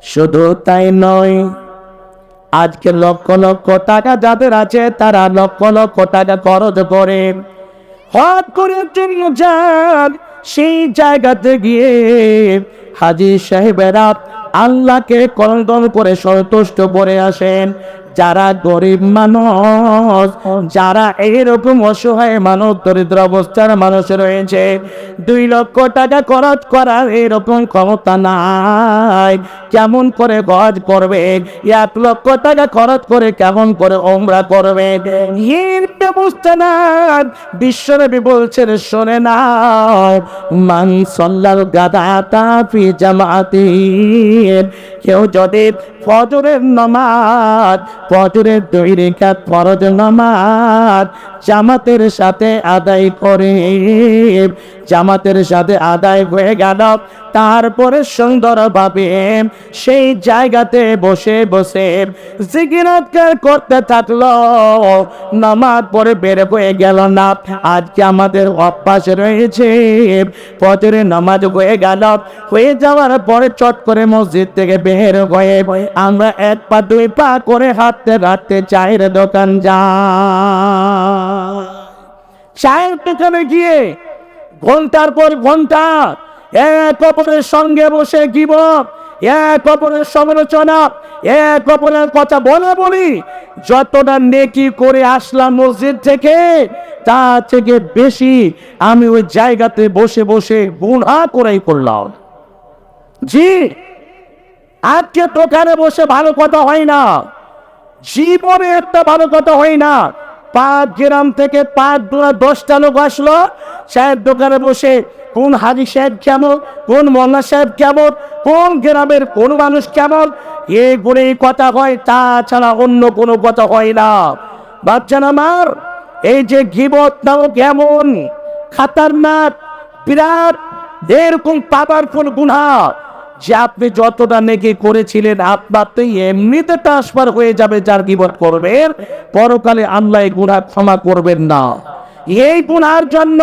শুধু তাই নয়, আজকে লক্ষ লক্ষ টাকা যাদের আছে তারা লক্ষ লক্ষ টাকা খরচ করে হজ করার জন্য যান। সেই জায়গাতে গিয়ে হাজী সাহেবেরা আল্লাহকে করদন করে সন্তুষ্ট করে আসেন। যারা গরিব মানুষ, যারা এরকম অসহায় মানুষ, দরিদ্র অবস্থার মানুষ রয়েছে, 2 লক্ষ টাকা খরচ করার এরকম ক্ষমতা নাই, কেমন করে হজ করবে? 1 লক্ষ টাকা খরচ করে কেমন করে উমরা করবে? এর ব্যবস্থা নাই। বিশ্বনবী বলছেন, শোনে না, মান সাল্লাল গাদাতা ফি জামাতিন, কেউ যদি ফজরের নামাজ, ফজরের 2 রাকাত ফরজ নামাজ জামাতের সাথে আদায় করে, জামাতের সাথে আদায় হয়ে গেল, তারপরে সুন্দরভাবে সেই জায়গাতে বসে বসে জিকির আজকার করতে থাকলো, নামাজ পড়ে বের হয়ে গেল না। আজকে আমাদের অভ্যাস রয়েছে, ফজরের নামাজ হয়ে গেল, হয়ে যাওয়ার পরে চট করে মসজিদ থেকে বের হয়ে আমরা 1 পা 2 পা করে হাঁটতে হাঁটতে চায়ের দোকান যা, চায়ের দোকানে গিয়ে ঘন্টার পর ঘন্টা এক অপরের সঙ্গে বসে গীবত, এক অপরের সমালোচনা, এক অপরের কথা বলা বলি। যতটা নেকি করে আসলাম মসজিদ থেকে, তার থেকে বেশি আমি ওই জায়গাতে বসে বসে গুনাহ করেই করলাম। জি, আজকে দোকানে বসে ভালো কথা হয় না, জীবনে একটা ভালো কথা হয় না। 5 গ্রাম থেকে 5 দূরা 10টা লোক আসলো, চায়ের দোকানে বসে কোন হাজী সাহেব কেমন, কোন মোল্লা সাহেব কেমন, কোন গ্রামের কোন মানুষ কেমন, এগুলো কথা হয়, তাছাড়া অন্য কোনো কথা হয় না। বাচ্চান আমার, এই যে গীবত নামক এমন খাতারনাক বিরাট এরকম পাওয়ারফুল গুনাহ, যে আপনি যতটা নেকি করেছিলেন আপনার তো এমনিতে ট্রান্সফার হয়ে যাবে। যার গীবত করবেন, পরকালে আল্লাহ এই গুনাহ ক্ষমা করবেন না। এই গুনাহের জন্য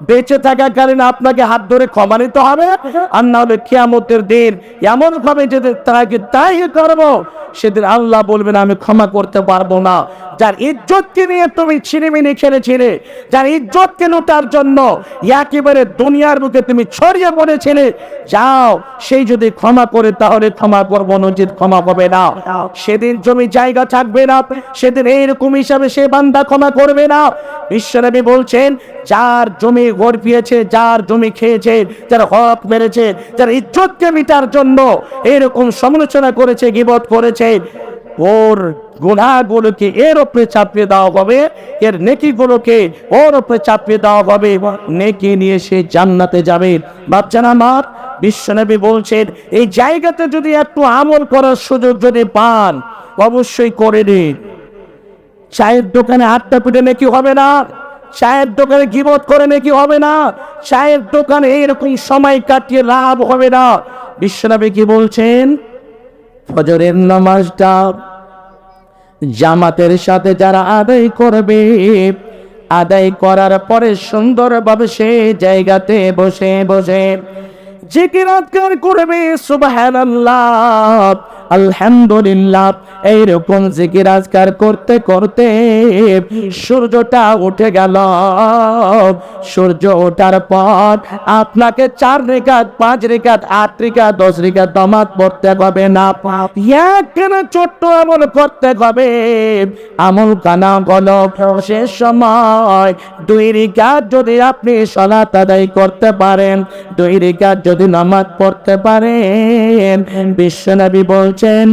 বেঁচে থাকাকালীন আপনাকে হাত ধরে ক্ষমা নিতে হবে, আর না হলে কিয়ামতের দিন এমন ভাবে যে তাকে তাই করবো, সেদিন আল্লাহ বলবেন আমি ক্ষমা করতে পারবো না। যার ইজ্জতকে নিয়ে তুমি ছিনিমিনি খেলেছিলে, যার ইজ্জতকে লুটার জন্য একেবারে দুনিয়ার বুকে তুমি ছড়িয়ে পড়েছিলে, যাও সেই যদি ক্ষমা করে তাহলে ক্ষমা করবো, নজির ক্ষমা হবে না। সেদিন জমি জায়গা থাকবে না, সেদিন এইরকম হিসাবে সে বান্দা ক্ষমা করবে না। বিশ্বনবী বলছেন, যার জমি গর্পিয়েছে, যার জমি খেয়েছে, যার হক মেরেছে, যার ইজ্জতকে মিটার জন্য এরকম সমালোচনা করেছে, গীবত করেছে, ওর গুনাহগুলোকে এর উপরে চাপিয়ে দেওয়া হবে, এর নেকিগুলোকে ওর উপরে চাপিয়ে দেওয়া হবে, নেকি নিয়ে সে জান্নাতে যাবে। বাচ্চারা আমার, বিশ্বনবী বলছেন, এই জায়গাতে যদি একটু আমল করার সুযোগ যদি পান, অবশ্যই করে দিন। চায়ের দোকানে আটটা পিঠে নেকি হবে না, চায়ের দোকানে গীবত করে নাকি হবে না, চায়ের দোকানে এইরকম সময় কাটিয়ে লাভ হবে না। বিশ্বনবী কি বলছেন? ফজরের নামাজটা জামাতের সাথে যারা আদায় করবে, আদায় করার পরে সুন্দরভাবে সেই জায়গাতে বসে বসে জিকির আজকার করবে, সুবহানাল্লাহ, আলহামদুলিল্লাহ, এইরকম জিকির আজকার করতে করতে সূর্যটা উঠে গেল। সূর্য ওঠার পর আপনাকে 4 রাকাত, 5 রাকাত, 8 রাকাত, 10 রাকাত নামাজ পড়তে হবে না, একখানা ছোট্ট আমল করতে হবে। আমল কানা হলো, শেষ সময় 2 রাকাত যদি আপনি সালাত আদায় করতে পারেন, 2 রাকাত যদি নামাজ পড়তে পারেন, বিশ্বনবী বলছেন,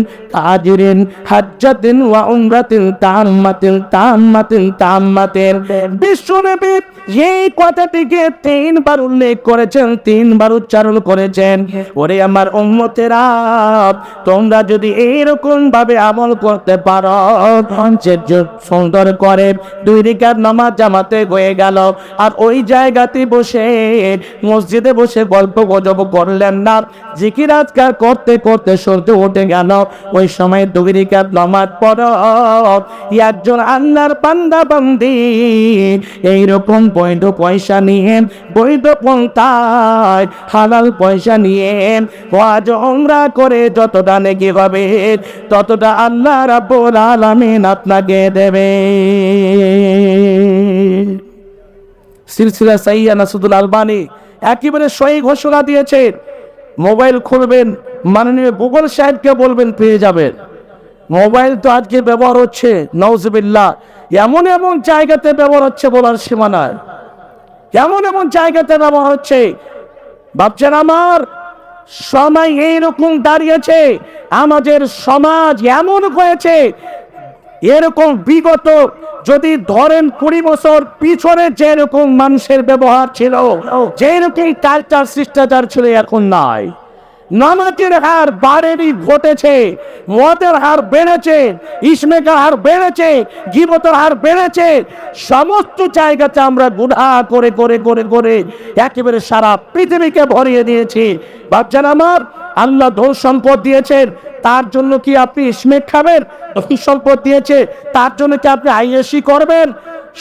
আজরিন হাজ্জাতিন ওয়া উমরাতিন তাম্মাতিন তাম্মাতিন তাম্মাতিন। বিশ্বনবী এই কথাটিকে 3 বার উল্লেখ করেছেন, 3 বার উচ্চারণ করেছেন। ওরে আমার উম্মতেরা, তোমরা যদি এইরকম ভাবে আমল করতে পারো, সুন্দর করে 2 রাকাত নামাজ জামাতে হয়ে গেল, আর ওই জায়গাতে বসে মসজিদে বসে গল্প গুজব করলেন না, জিকির আজকার করতে করতে সূর্য উঠে গেল, কেন? ওই সময় 2 রাকাত নামাজ পড়ো। একজন আল্লাহর বান্দা বান্দি এইরকম বৈধ পয়সা নিয়ে, বৈধ পন্থায় হালাল পয়সা নিয়ে হজ উমরা করে যতটা নেকি হবে ততটা আল্লাহ রাব্বুল আলামিন আপনাকে দেবে। সিলসিলা সাহিহা নাসরুল আলবানী একেবারে সহি ঘোষণা দিয়েছে। মোবাইল খুলবেন, মাননীয় গুগল সাহেবকে বলবেন, পেয়ে যাবেন। মোবাইল তো আজকে ব্যবহার হচ্ছে নাউজুবিল্লাহ এমন এমন জায়গাতে ব্যবহার হচ্ছে বলার সীমানায়, এমন এমন জায়গাতে ব্যবহার হচ্ছে। ভাবছেন আমার সময় এইরকম দাঁড়িয়েছে, আমাদের সমাজ এমন হয়েছে, এরকম বিগত যদি ধরেন 20 বছর পিছনে যেরকম মানুষের ব্যবহার ছিল, যেরকম কালচার শিষ্টাচার ছিল, এখন নাই। নামাজের হার বাড়েরই ঘটেছে, মদের হার বেড়েছে, ইসমেকের হার বেড়েছে, গীবতের হার বেড়েছে। সমস্ত জায়গাতে আমরা গুনাহ করে করে করে করে একেবারে সারা পৃথিবীকে ভরিয়ে দিয়েছি। ভাবছেন আমার আল্লাহ ধন সম্পদ দিয়েছেন, তার জন্য কি আপনি ইসমেক খাবেন? ধন সম্পদ দিয়েছে তার জন্য কি আপনি আইএসি করবেন?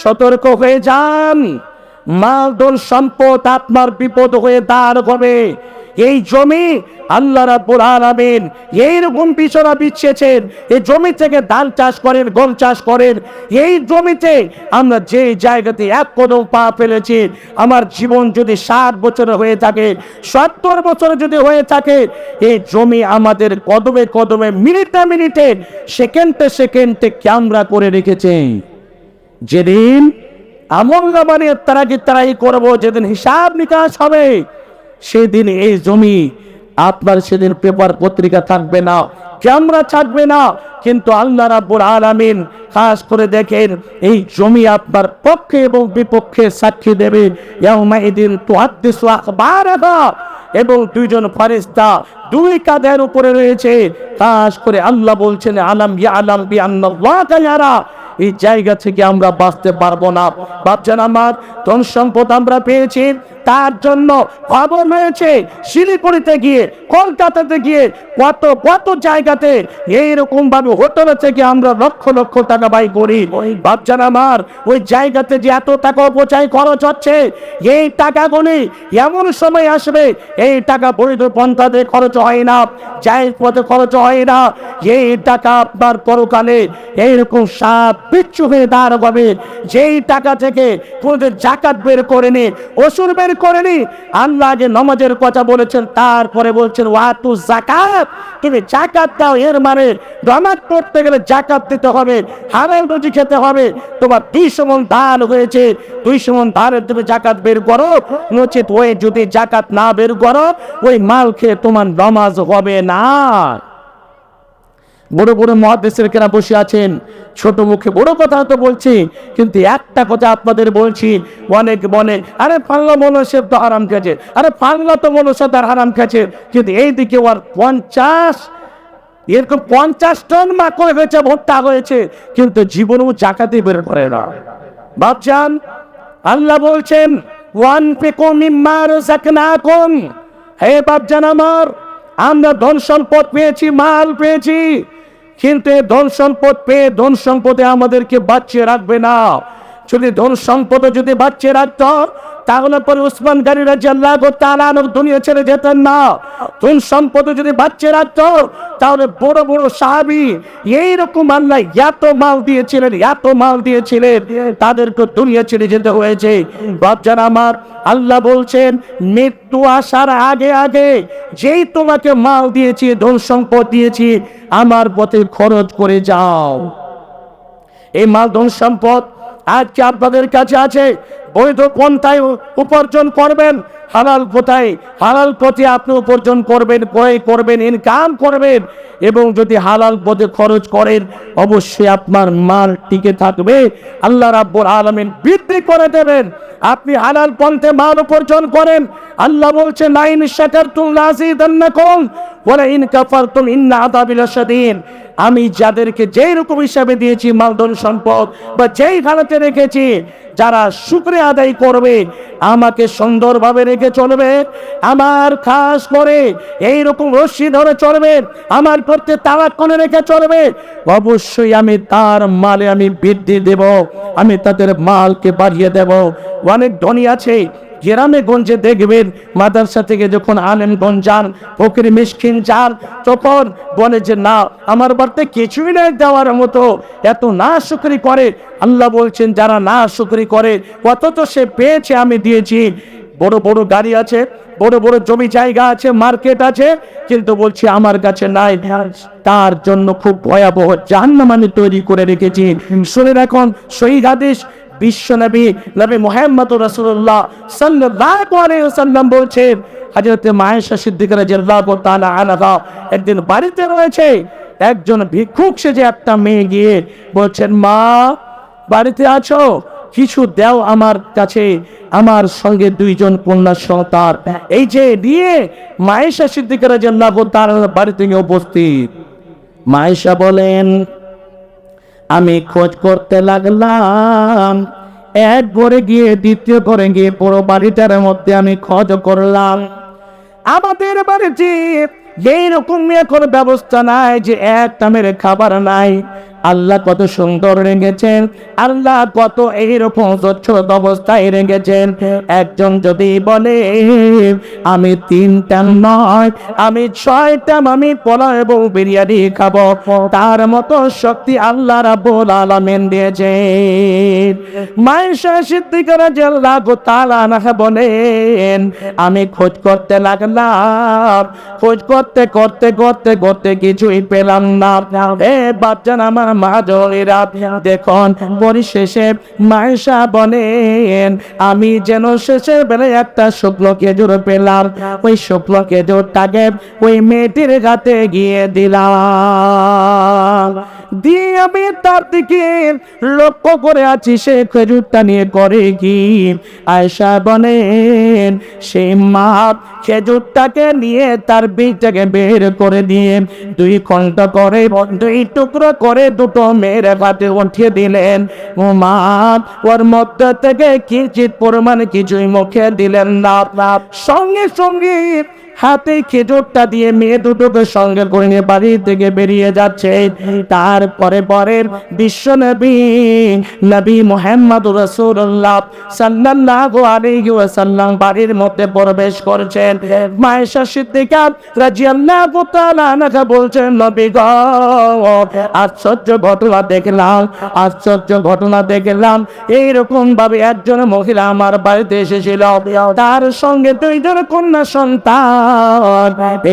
সতর্ক হয়ে যান, মাল ধন সম্পদ আপনার বিপদ হয়ে দাঁড় হবে। এই জমি আল্লাহ রাব্বুল আলামিন এইরকম বিছানা বিছিয়েছেন, এই জমি থেকে ধান চাষ করেন, গম চাষ করেন। এই জমিতে আমরা যে জায়গাতে এক কদম পা ফেলেছি, আমার জীবন যদি 60 বছর হয়ে থাকে, 70 বছর যদি হয়ে থাকে, এই জমি আমাদের কদমে কদমে, মিনিটে মিনিটে, সেকেন্ডে সেকেন্ডে ক্যামেরা করে রেখেছে। যেদিন আমল নামানের তারাই করবো, যেদিন হিসাব নিকাশ হবে, সেদিন এই জমি আপনার, সেদিন পেপার পত্রিকা থাকবে না, ক্যামেরা থাকবে না, কিন্তু আল্লাহ রাব্বুল আলামিন খাস করে দেখেন এই জমি আপনার পক্ষে এবং বিপক্ষে সাক্ষী দেবে। ইয়াউমাইদিন তুহাদ্দিসু আখবারাহা, এবং 2 জন ফেরেশতা 2 কাঁধের উপরে রয়েছে। খাস করে আল্লাহ বলছেন আলাম ইয়ালাম বিআন্নাল্লাহা ইয়ারা। এই জায়গা থেকে আমরা বাঁচতে পারবো না। ভাবছেন আমার ধন সম্পদ আমরা পেয়েছি, তার জন্য খবর হয়েছে শিলিগুড়িতে গিয়ে, কলকাতাতে গিয়ে, কত কত জায়গাতে এইরকম ভাবে হোটেলে থেকে আমরা লক্ষ লক্ষ টাকা ব্যয় করি। ভাবছেন আমার ওই জায়গাতে যে এত টাকা অপচয় খরচ হচ্ছে, এই টাকাগুলি এমন সময় আসবে, এই টাকা বৈধ পন্থাতে খরচ হয় না, জায়েজ পথে খরচ হয় না। এই টাকা আপনার পরকালে এইরকম সাপ বিচ্ছু হয়ে দাঁড় হবে। যেই টাকা থেকে কোনদিন জাকাত বের করেনি, ওসুর বের করেনি। আল্লাহ আগে নামাজের কথা বলেছেন, তারপরে বলছেন ওয়াতু যাকাত, তুমি জাকাত দাও। এর মানে নামাজ পড়তে গেলে জাকাত দিতে হবে, হালাল রুজি খেতে হবে। তোমার 200 মণ ধান হয়েছে, 200 মণ ধানের তুমি জাকাত বের করো, নচেত ওই যদি জাকাত না বের করো, ওই মাল খেয়ে তোমার নামাজ হবে না। বড় বড় মুহাদ্দিসের কেনা বসে আছেন, ছোট মুখে বড় কথা তো বলছি, কিন্তু একটা কথা আপনাদের বলছি। অনেক বলে আরে পাল্লা মনুষ্য তো হারাম খেয়েছে, আরে পাল্লা তো মনুষ্য তার হারাম খেয়েছে, কিন্তু এইদিকে ওর 50 এরকম 50 টন মাকড় হয়েছে, ভুট্টা হয়েছে, কিন্তু জীবনেও জাকাতে বের করে না। ভাবছেন আল্লাহ বলছেন ওয়ানফিকু মিম্মা রাযাকনাকুম, হে বাপজান আমার, আমরা ধন সম্পদ পেয়েছি, মাল পেয়েছি, কিন্তু এই ধন সম্পদ পেয়ে ধন সম্পদে আমাদেরকে বাঁচিয়ে রাখবে না। যদি ধন সম্পদ যদি বাঁচিয়ে রাখতো, তাহলে পরে উসমান গনি রাদিয়াল্লাহু তাআলা দুনিয়া ছেড়ে যেতেন না। ধন সম্পদ যদি বাঁচিয়ে রাখতো, তাহলে বড় বড় সাহাবী এইরকম আল্লাহ এত মাল দিয়েছিলেন, এত মাল দিয়েছিলেন, তাদেরকে দুনিয়া ছেড়ে যেতে হয়েছে। বাপজান আমার, আল্লাহ বলছেন মৃত্যু আসার আগে আগে যেই তোমাকে মাল দিয়েছি, ধন সম্পদ দিয়েছি, আমার পথে খরচ করে যাও। এই মাল ধন সম্পদ আজকে আপনাদের কাছে আছে, বৈধ পন্থায় উপার্জন করবেন, হালাল পথে, হালাল পথে আপনি উপার্জন করবেন, ক্রয় করবেন, ইনকাম করবেন, এবং যদি হালাল পথে খরচ করেন, অবশ্যই আপনার মাল টিকে থাকবে, আল্লাহ রাব্বুল আলামিন বৃদ্ধি করে দেবেন। আপনি হালাল পন্থে মাল উপার্জন করেন, আল্লাহ বলছেন লাইন শাকারতুম লাযিদান্নাকুম ওয়া লাইন কাফারতুম ইন্না আযাবি লাশাদীদ। আমি যাদেরকে যেই রকম হিসাবে দিয়েছি মাল ধন সম্পদ, বা যেই হালতে রেখেছি, যারা শুকরিয়া করে আদায় করবে, আমাকে সুন্দরভাবে রেখে চলবে, আমার খাস করে এইরকম রশ্মি ধরে চলবে, আমার প্রতি তাওয়াক্কুল রেখে চলবে, অবশ্যই আমি তার মালে আমি বৃদ্ধি দেব, আমি তাদের মালকে বাড়িয়ে দেব। অনেক ধনী আছে গ্রামে গঞ্জে দেখবেন, মাদ্রাসা থেকে যখন আলেমগঞ্জ যান, ফকির মিসকিন যান, তখন বলে যে না, আমার বাড়িতে কিছুই নাই দেওয়ার মতো, এত না শুকরি করে। আল্লাহ বলছেন যারা না শুকরি করে কত তো সে পেয়েছে, আমি দিয়েছি। বড় বড় গাড়ি আছে, বড় বড় জমি জায়গা আছে, মার্কেট আছে, কিন্তু বলছি আমার কাছে নাই, তার জন্য খুব ভয়াবহ জাহান্নাম আমি তৈরি করে রেখেছি। শুনে রাখুন সহিহ হাদিস, বিশ্বনবী নবী মুহাম্মদ রাসূলুল্লাহ সাল্লাল্লাহু আলাইহি ওয়াসাল্লাম বলছেন, হযরত আয়েশা সিদ্দিকা রাদিয়াল্লাহু তাআলা আনহা একদিন বাড়িতে রয়েছে, একজন ভিক্ষুক সেজে একটা মেয়ে গিয়ে বলছেন, মা বাড়িতে আছো, কিছু দাও আমার কাছে, আমার সঙ্গে দুইজন কন্যা সন্তান। এই যে দিয়ে আয়েশা সিদ্দিকা রাদিয়াল্লাহু তাআলা বাড়িতে গিয়ে উপস্থিত। আয়েশা বলেন, আমি খোঁজ করতে লাগলাম, এক ঘরে গিয়ে দ্বিতীয় ঘরে গিয়ে পুরো বাড়িটার মধ্যে আমি খোঁজ করলাম, আমাদের বাড়িতে এইরকম কোনো ব্যবস্থা নাই যে এক টাইমের খাবার নাই। আল্লাহ কত সুন্দর রেখেছেন, আল্লাহ কত এইরকম স্বচ্ছ অবস্থায় রেখেছেন। একজন যদি বলে আমি 3 টাইম নয়, আমি 6 টাইম আমি পোলাও এবং বিরিয়ানি খাবো, তার মতো শক্তি আল্লাহ রাব্বুল আলামিন দিয়েছেন। আয়েশা সিদ্দিকা রাদিয়াল্লাহু তাআলা আনহা বলেন, আমি খোঁজ করতে লাগলাম, খোঁজ করতে করতে করতে করতে কিছুই পেলাম না। এ বাচ্চারা আমার মা জলেরা দেখুন, পরিশেষে আয়েশা বলেন, আমি যেন শেষের বেলায় একটা শুকনো খেজুর পেলাম, ওই শুকনো খেজুরটাকে ওই মেয়েটির হাতে গিয়ে দিলাম, দিয়ে আমি তার দিকে লক্ষ্য করে আছি সে খেজুরটা নিয়ে করে কি। আয়েশা বলেন, সেই মা খেজুরটাকে নিয়ে তার বীজটাকে বের করে দিয়ে 2 খণ্ড করে 2 টুকরো করে দুটো মেয়ের হাতে উঠিয়ে দিলেন। ও মা ওর মধ্যে থেকে কিঞ্চিত পরিমাণ কিছুই মুখে দিলেন না, সঙ্গে সঙ্গে হাতে খেজুরটা দিয়ে মেয়ে দুটোকে সঙ্গে করে নিয়ে বাড়ি থেকে বেরিয়ে যাচ্ছে। তারপরে পরে বিশ্বনবী নবী মুহাম্মদ রাসূলুল্লাহ সাল্লাল্লাহু আলাইহি ওয়াসাল্লাম বাড়ির মধ্যে প্রবেশ করেছেন। আয়েশা সিদ্দিকা রাদিয়াল্লাহু তাআলা আনহা বলছেন, নবী গো, আশ্চর্য ঘটনা দেখলাম, আশ্চর্য ঘটনা দেখলাম। এইরকম ভাবে একজন মহিলা আমার বাড়িতে এসেছিল, তার সঙ্গে 2 জন কন্যা সন্তান।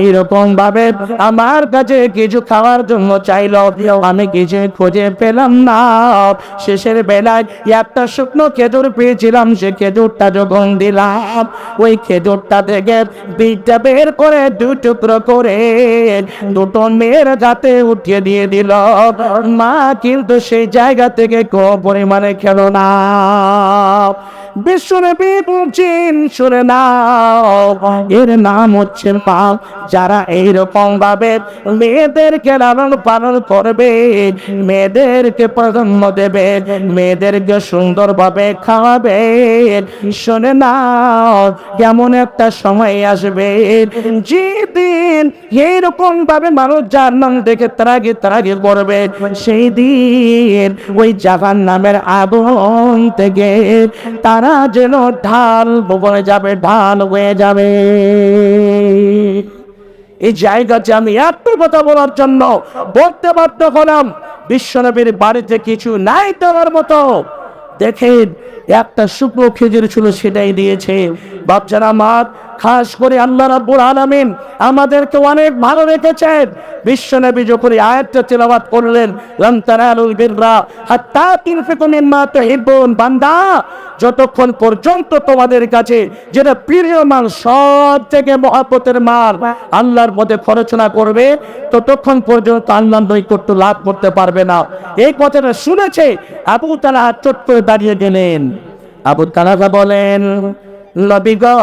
এইরকম ভাবে আমার কাছে কিছু খাওয়ার জন্য চাইলো, আমি কিছু খুঁজে পেলাম না। শেষের বেলায় একটা শুকনো খেজুর পেয়েছিলাম, সে খেজুরটা যখন দিলাম, ওই খেজুরটা থেকে বীজটা বের করে 2 টুকরো করে দুটো মেয়ের হাতে উঠিয়ে দিয়ে দিল। মা কিন্তু সেই জায়গা থেকে কোনো পরিমাণে খেল না। বিশ্বনবী বলছেন, শুনে নাও, এর নাম হচ্ছে মা। যারা এইরকম ভাবে মেয়েদেরকে লালন পালন করবে, মেয়েদেরকে প্রাধান্য দেবে, মেয়েদেরকে সুন্দরভাবে খাওয়াবে, শুনে নাও, কেমন একটা সময় আসবে যেদিন এইরকম ভাবে মানুষ জাহান্নাম দেখে ত্রাগে ত্রাগে পড়বে, সেই দিন ওই জাহান্নামের আগুন থেকে তারা যেন ঢাল বয়ে যাবে, ঢাল হয়ে যাবে। এই জায়গাতে আমি একটু কথা বলার জন্য বলতে বাধ্য হলাম, বিশ্বনবীর বাড়িতে কিছু নাই দেওয়ার মতো। দেখেন, একটা শুকনো খেজুর ছিল, সেটাই দিয়েছে। বাচ্চারা আমার খাস করে আল্লাহ রাব্বুল আলামিন আমাদেরকে অনেক ভালো রেখেছেন। বিশ্বনবী যখন এই আয়াতটা তেলাওয়াত করলেন, লান তানালুল বিররা হাত্তা তুনফিকু মিম্মা তুহিব্বুন, বান্দা যতক্ষণ পর্যন্ত তোমাদের কাছে যেটা প্রিয় মাল, সব থেকে মহব্বতের মাল আল্লাহর পথে খরচ না করবে, ততক্ষণ পর্যন্ত আল্লাহর নৈকট্য লাভ করতে পারবে না। এই কথাটা শুনেছে আবু তালহা চট করে দাঁড়িয়ে গেলেন। আবু তালহা বলেন, নবী গো,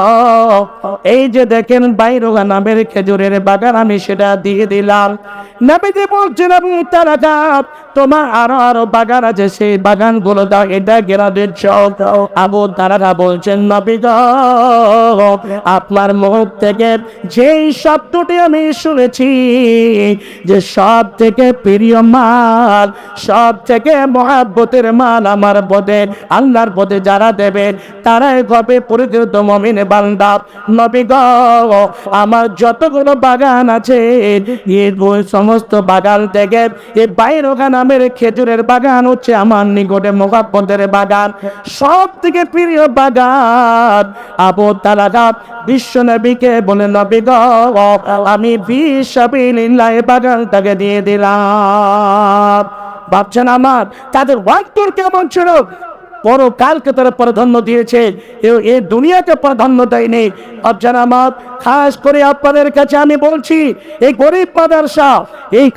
এই যে দেখেন বাইরোগা নামের খেজুরের বাগান, আমি সেটা দিয়ে দিলাম। নবীজি বলছেন আবু তালহা তোমার আরো বাগান আছে, সেই বাগানগুলো দাও, এটা কেন দিচ্ছ? আবু তালহা বলছেন নবী গো, আপনার মুখ থেকে যেই শব্দটি আমি শুনেছি যে সব থেকে প্রিয় মাল, সব থেকে মহাব্বতের মাল আমার পথে, আল্লাহর পথে যারা দেবে তারাই হবে পরিচিত মুমিন বান্দা। নবী গো, আমার যতগুলো বাগান আছে এই সমস্ত বাগান থেকে এই বাইরকা নামের খেজুরের বাগান হচ্ছে আমার নিকটে মহাব্বতের বাগান, সব থেকে প্রিয় বাগান। আবু তালহা বিশ্ব নবীকে বলে নবী গো, আমি বিশাবিলিল্লাহ বাগানটাকে দিয়ে দিলাম। ভাবছেন আমার তাদের অন্তর কেমন ছিল? পরকালকে তারা প্রাধান্য দিয়েছে, এই দুনিয়াকে প্রাধান্য দেয়নি। ভাবছেন আমার, খাস করে আপনাদের কাছে আমি বলছি, এই গরিব মাদ্রাসা, এই